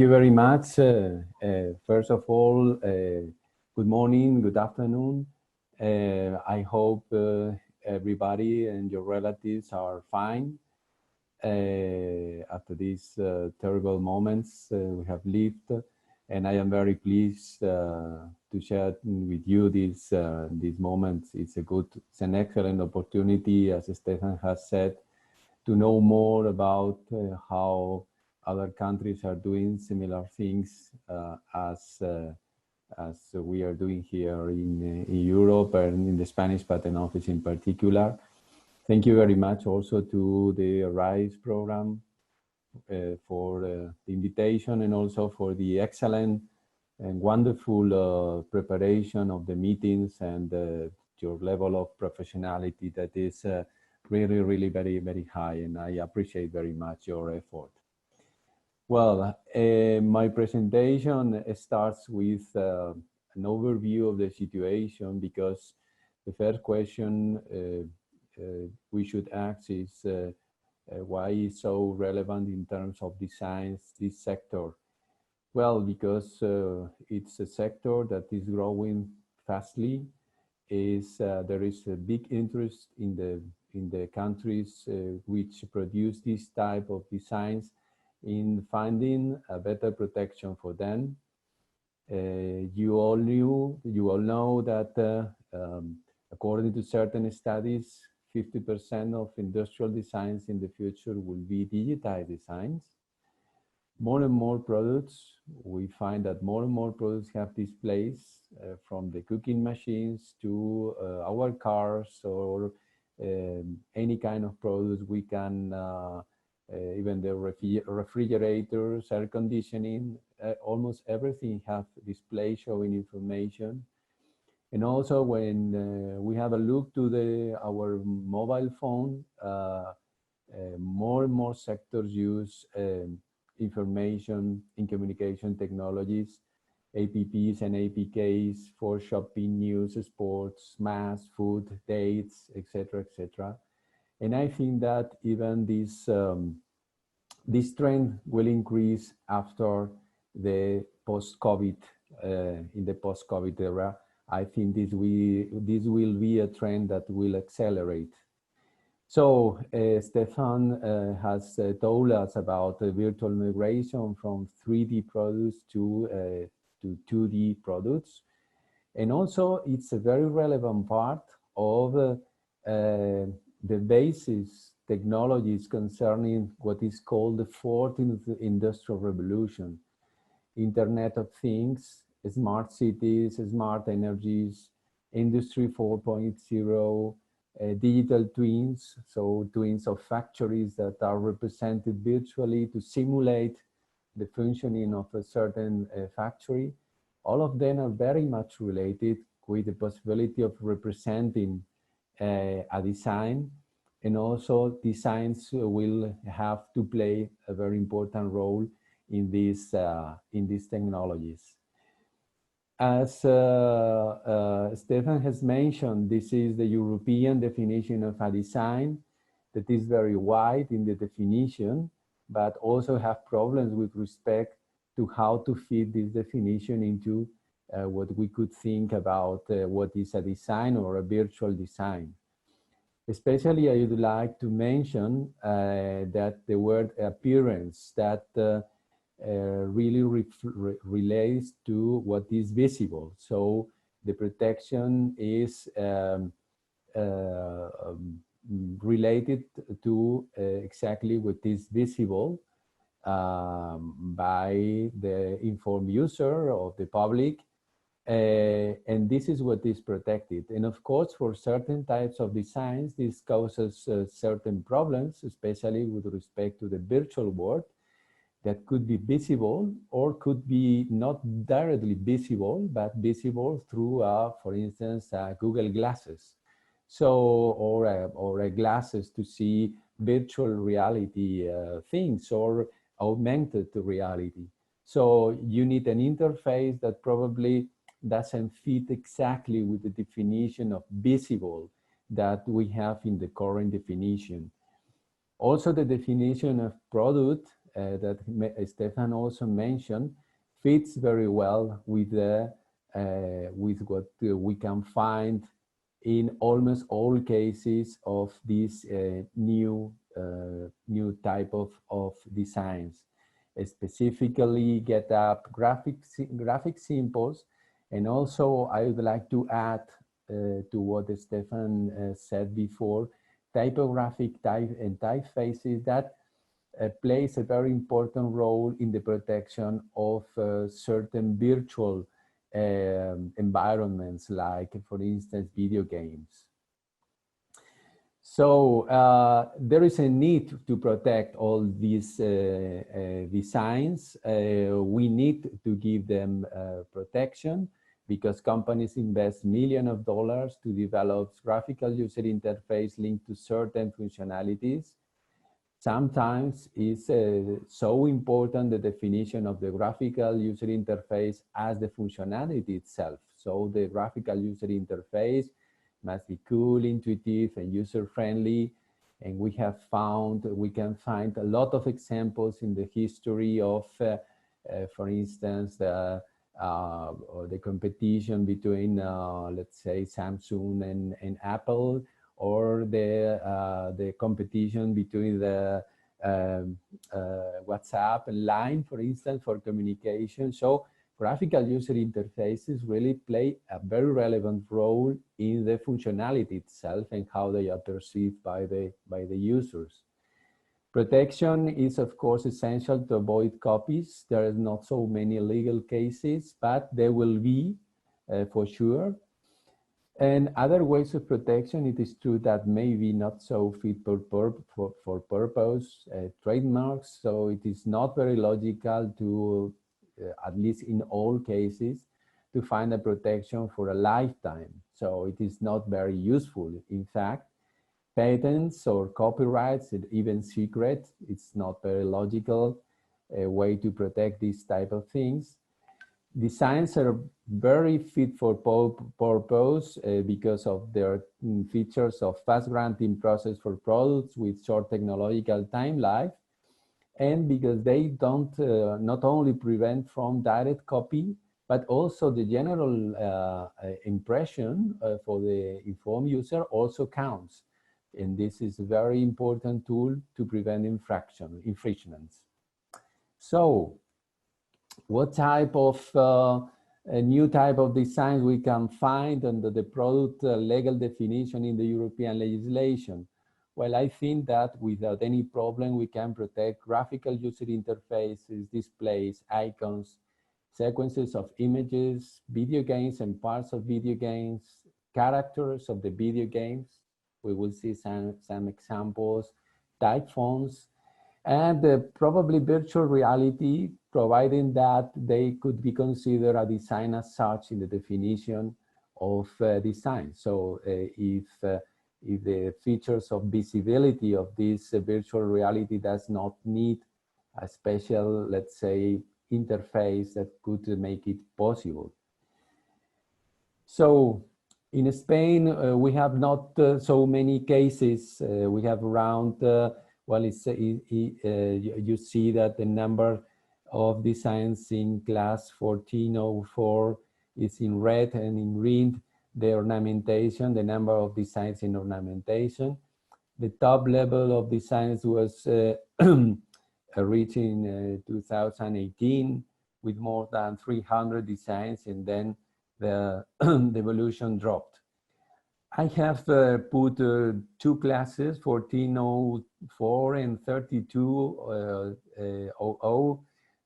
you very much. First of all, good morning, good afternoon. I hope everybody and your relatives are fine after these terrible moments we have lived. And I am very pleased to share with you these moments. It's an excellent opportunity, as Stefan has said, to know more about how other countries are doing similar things as we are doing here in Europe and in the Spanish Patent Office in particular. Thank you very much also to the ARISE program for the invitation and also for the excellent and wonderful preparation of the meetings and your level of professionality that is really very, very high, and I appreciate very much your effort. Well, my presentation starts with an overview of the situation, because the first question we should ask is why is so relevant in terms of designs, this sector? Well, because it's a sector that is growing fastly. There is a big interest in the countries which produce this type of designs in finding a better protection for them. You all know that according to certain studies, 50% of industrial designs in the future will be digitized designs. More and more products, we find that more and more products have displays from the cooking machines to our cars or any kind of products we can, even the refrigerators, air conditioning, almost everything have display showing information. And also when we have a look to our mobile phone, more and more sectors use information in communication technologies, APPs and APKs for shopping, news, sports, mass, food, dates, etc., etc. And I think that even this trend will increase after the post-COVID, in the post-COVID era. I think this will be a trend that will accelerate. So Stefan has told us about the virtual migration from 3D products to 2D products. And also it's a very relevant part of the basis technologies concerning what is called the fourth industrial revolution. Internet of Things, smart cities, smart energies, Industry 4.0, digital twins, so twins of factories that are represented virtually to simulate the functioning of a certain factory. All of them are very much related with the possibility of representing a design, and also designs will have to play a very important role in these technologies. As Stefan has mentioned, this is the European definition of a design that is very wide in the definition, but also have problems with respect to how to fit this definition into what we could think about what is a design or a virtual design. Especially, I would like to mention that the word appearance that really relates to what is visible. So the protection is related to exactly what is visible by the informed user of the public, and this is what is protected. And of course, for certain types of designs, this causes certain problems, especially with respect to the virtual world, that could be visible or could be not directly visible, but visible through, for instance, Google Glasses. So, or glasses to see virtual reality things or augmented reality. So you need an interface that probably doesn't fit exactly with the definition of visible that we have in the current definition. Also, the definition of product that Stefan also mentioned fits very well with what we can find in almost all cases of this new type of designs. Specifically get up graphic symbols, and also I would like to add to what Stefan said before, typographic typefaces that plays a very important role in the protection of certain virtual environments, like, for instance, video games. So there is a need to protect all these designs. We need to give them protection, because companies invest millions of dollars to develop graphical user interface linked to certain functionalities. Sometimes it's so important the definition of the graphical user interface as the functionality itself. So the graphical user interface must be cool, intuitive, and user-friendly. And we can find a lot of examples in the history of, for instance, the competition between, let's say, Samsung and Apple, or the competition between the WhatsApp and Line, for instance, for communication. So graphical user interfaces really play a very relevant role in the functionality itself and how they are perceived by the users. Protection is, of course, essential to avoid copies. There are not so many legal cases, but there will be for sure. And other ways of protection, it is true that maybe not so fit for purpose, trademarks. So it is not very logical to, at least in all cases, to find a protection for a lifetime. So it is not very useful. In fact, patents or copyrights, even secret, it's not very logical way to protect these type of things. Designs are very fit for purpose because of their features of fast granting process for products with short technological time life, and because they don't not only prevent from direct copy, but also the general impression for the informed user also counts. And this is a very important tool to prevent infringements. So, what type of a new type of design we can find under the product legal definition in the European legislation? Well, I think that without any problem, we can protect graphical user interfaces, displays, icons, sequences of images, video games and parts of video games, characters of the video games. We will see some examples, type fonts, and probably virtual reality, providing that they could be considered a design as such in the definition of design. So if the features of visibility of this virtual reality does not need a special, let's say, interface that could make it possible. So in Spain, we have not so many cases. We have around, well, you see that the number of designs in class 1404 is in red, and in green, the ornamentation, the number of designs in ornamentation. The top level of designs was reached in 2018 with more than 300 designs, and then the evolution dropped. I have put two classes, 1404 and 3200,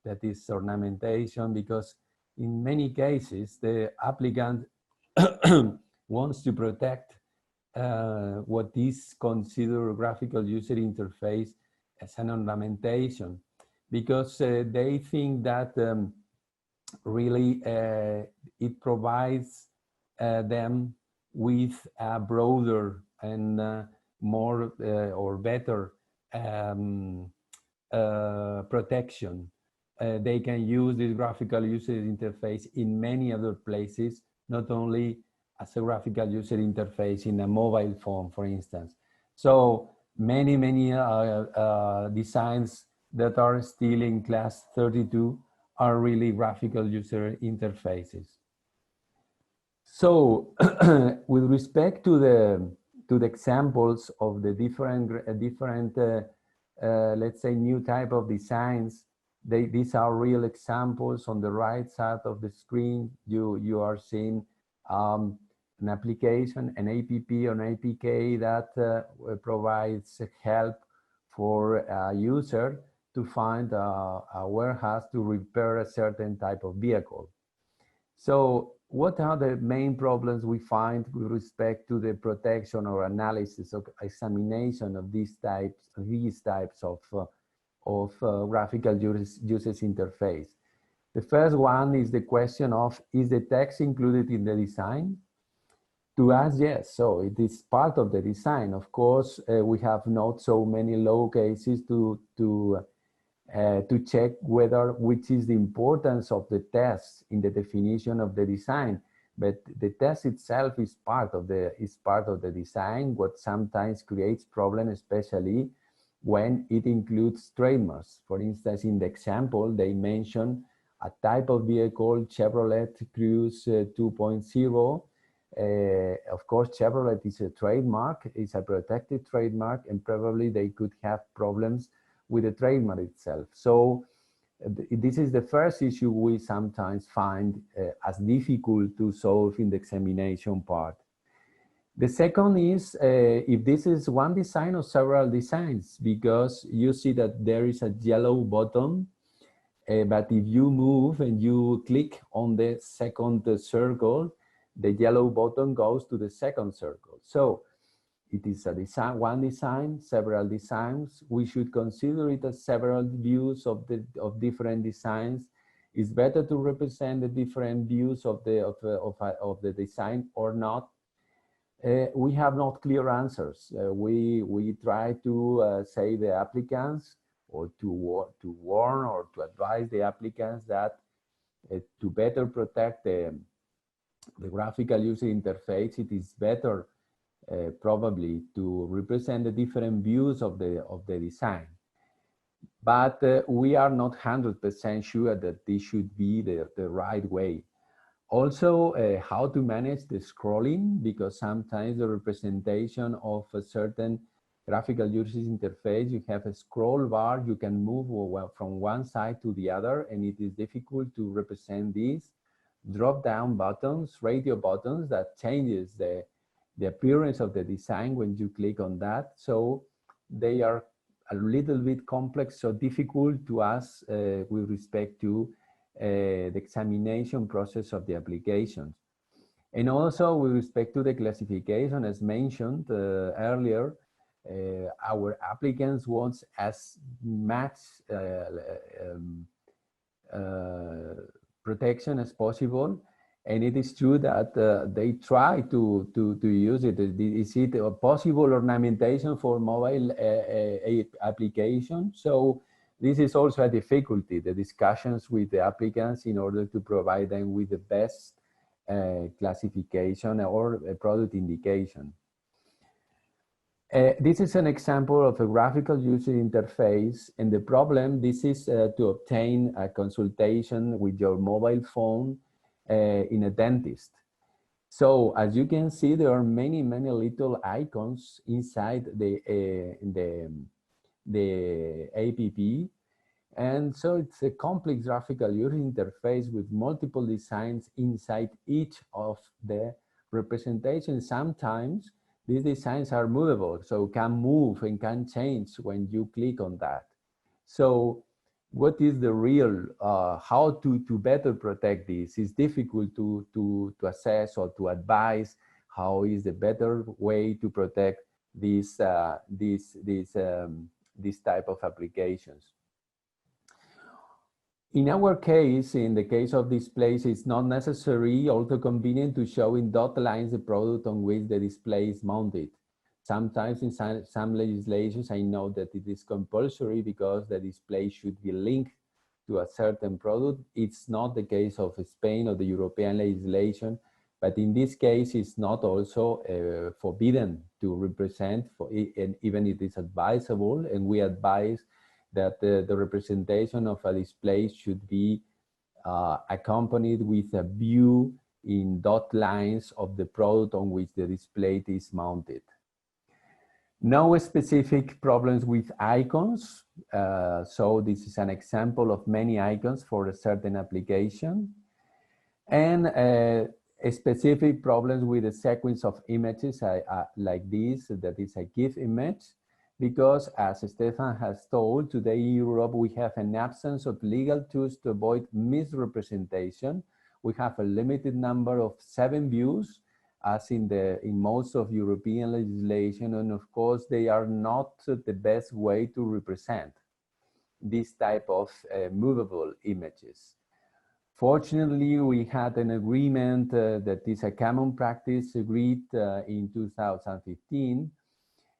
that is ornamentation, because in many cases the applicant wants to protect what is considered graphical user interface as an ornamentation, because they think that really it provides them with a broader and more or better protection. They can use this graphical user interface in many other places, not only as a graphical user interface in a mobile phone, for instance. So many designs that are still in class 32 are really graphical user interfaces. So with respect to the examples of the different let's say new type of designs, these are real examples. On the right side of the screen, you are seeing an application, an app or an APK that provides help for a user to find a warehouse to repair a certain type of vehicle. So what are the main problems we find with respect to the protection or analysis or examination of these types of graphical users interface? The first one is the question of, is the text included in the design? To us, yes, so it is part of the design. Of course, we have not so many low cases to check which is the importance of the text in the definition of the design. But the text itself is part of the design, what sometimes creates problems, especially when it includes trademarks. For instance, in the example, they mention a type of vehicle, Chevrolet Cruze 2.0. Of course, Chevrolet is a trademark, it's a protected trademark, and probably they could have problems with the trademark itself. So this is the first issue we sometimes find as difficult to solve in the examination part. The second is if this is one design or several designs, because you see that there is a yellow button, but if you move and you click on the second circle, the yellow button goes to the second circle. So it is a design, one design, several designs. We should consider it as several views of different designs. It's better to represent the different views of the design or not. We have not clear answers. We try to say the applicants, or to warn or to advise the applicants that to better protect the graphical user interface, it is better probably to represent the different views of the design. But we are not 100% sure that this should be the right way. Also, how to manage the scrolling, because sometimes the representation of a certain graphical user interface, you have a scroll bar, you can move from one side to the other, and it is difficult to represent these. Drop-down buttons, radio buttons, that changes the appearance of the design when you click on that. So they are a little bit complex, so difficult to us with respect to the examination process of the applications. And also with respect to the classification, as mentioned earlier, our applicants want as much protection as possible. And it is true that they try to use it. Is it a possible ornamentation for mobile application? So this is also a difficulty, the discussions with the applicants in order to provide them with the best classification or product indication. This is an example of a graphical user interface, and the problem, this is to obtain a consultation with your mobile phone in a dentist. So as you can see, there are many little icons inside the app, and so it's a complex graphical user interface with multiple designs inside each of the representations. Sometimes these designs are movable, so can move and can change when you click on that. So what is the real, how to better protect this? It's difficult to assess or to advise how is the better way to protect these type of applications. In our case, in the case of displays, it's not necessary, also convenient to show in dotted lines the product on which the display is mounted. Sometimes in some legislations, I know that it is compulsory because the display should be linked to a certain product. It's not the case of Spain or the European legislation, but in this case, it's not also forbidden to represent, and even it is advisable, and we advise that the representation of a display should be accompanied with a view in dot lines of the product on which the display is mounted. No specific problems with icons. So this is an example of many icons for a certain application. And specific problems with a sequence of images like this, that is a GIF image, because as Stefan has told, today in Europe we have an absence of legal tools to avoid misrepresentation. We have a limited number of 7 views, as in most of European legislation, and of course they are not the best way to represent this type of movable images. Fortunately, we had an agreement that is a common practice agreed in 2015,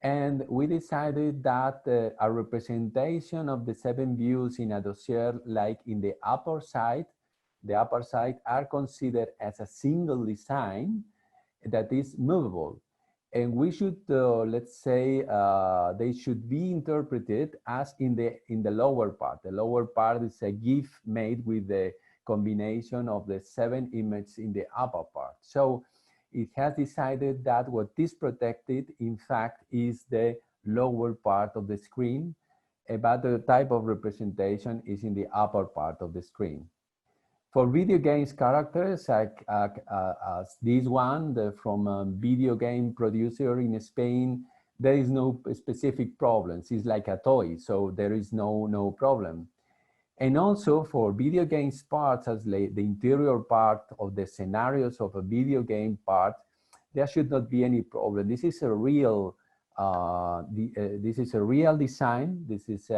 and we decided that a representation of the 7 views in a dossier, like in the upper side are considered as a single design that is movable. And we should, let's say, they should be interpreted as in the lower part. The lower part is a GIF made with the combination of the 7 images in the upper part. So it has decided that what is protected, in fact, is the lower part of the screen, but the type of representation is in the upper part of the screen. For video games characters, like as this one from a video game producer in Spain, there is no specific problems. It's like a toy, so there is no problem. And also for video games parts, as the interior part of the scenarios of a video game part, there should not be any problem. This is a real, design. This is,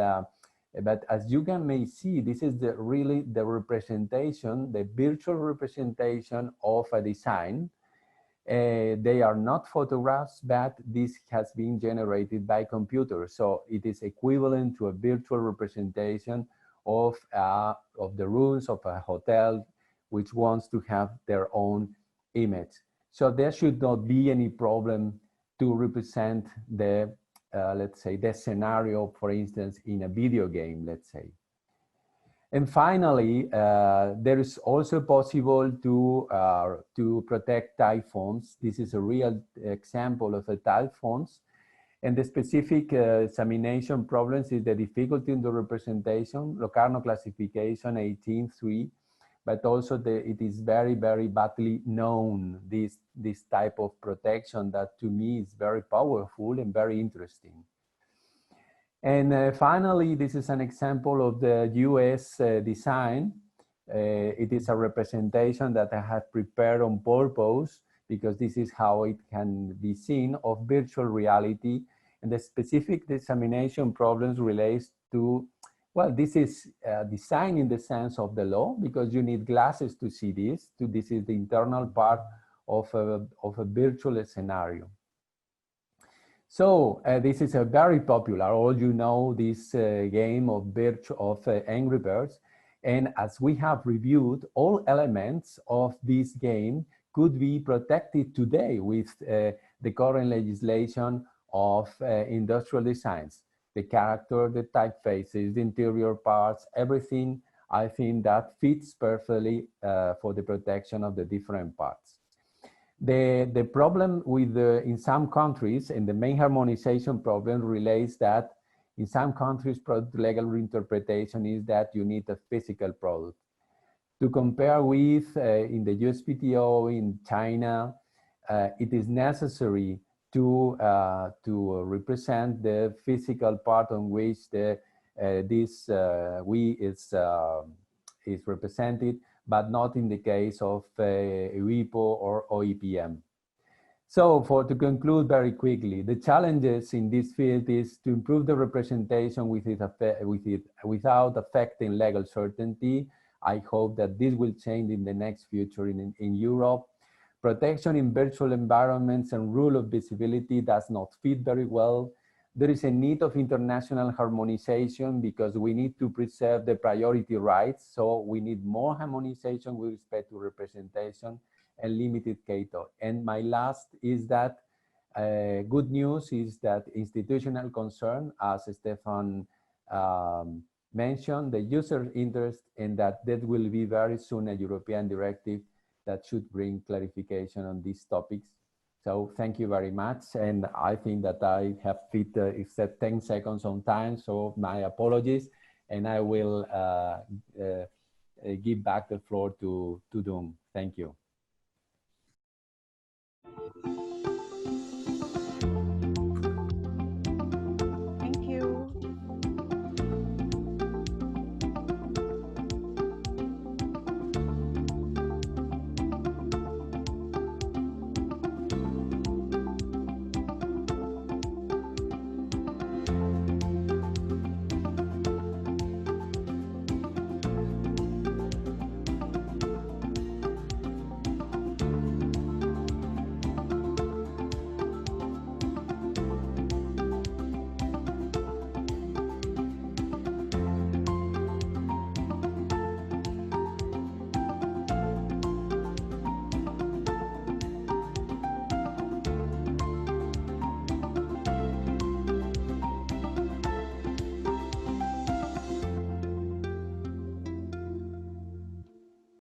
but as you may see, this is really the representation, the virtual representation of a design. They are not photographs, but this has been generated by computer. So it is equivalent to a virtual representation of the rooms of a hotel, which wants to have their own image. So there should not be any problem to represent the, let's say, the scenario, for instance, in a video game, let's say. And finally, there is also possible to protect type fonts. This is a real example of a type fonts. And the specific examination problems is the difficulty in the representation, Locarno classification 18.3, but also it is very, very badly known, this type of protection that to me is very powerful and very interesting. And finally, this is an example of the US design. It is a representation that I have prepared on purpose, because this is how it can be seen, of virtual reality. And the specific examination problems relates to, well, this is design in the sense of the law, because you need glasses to see this. This is the internal part of a virtual scenario. So this is a very popular, all you know, this game of Angry Birds. And as we have reviewed, all elements of this game could be protected today with the current legislation of industrial designs. The character, the typefaces, the interior parts, everything, I think that fits perfectly for the protection of the different parts. The problem with in some countries, and the main harmonization problem relates that in some countries, product legal interpretation is that you need a physical product. To compare with in the USPTO in China, it is necessary to represent the physical part on which this is represented, but not in the case of WIPO or OEPM. So to conclude very quickly, the challenges in this field is to improve the representation without affecting legal certainty. I hope that this will change in the next future in Europe. Protection in virtual environments and rule of visibility does not fit very well. There is a need of international harmonization because we need to preserve the priority rights. So we need more harmonization with respect to representation and limited CATO. And my last is that good news is that institutional concern, as Stefan mentioned the user interest and that there will be very soon a European directive that should bring clarification on these topics. So thank you very much. And I think that I have fit except 10 seconds on time, so my apologies. And I will give back the floor to Doom. Thank you.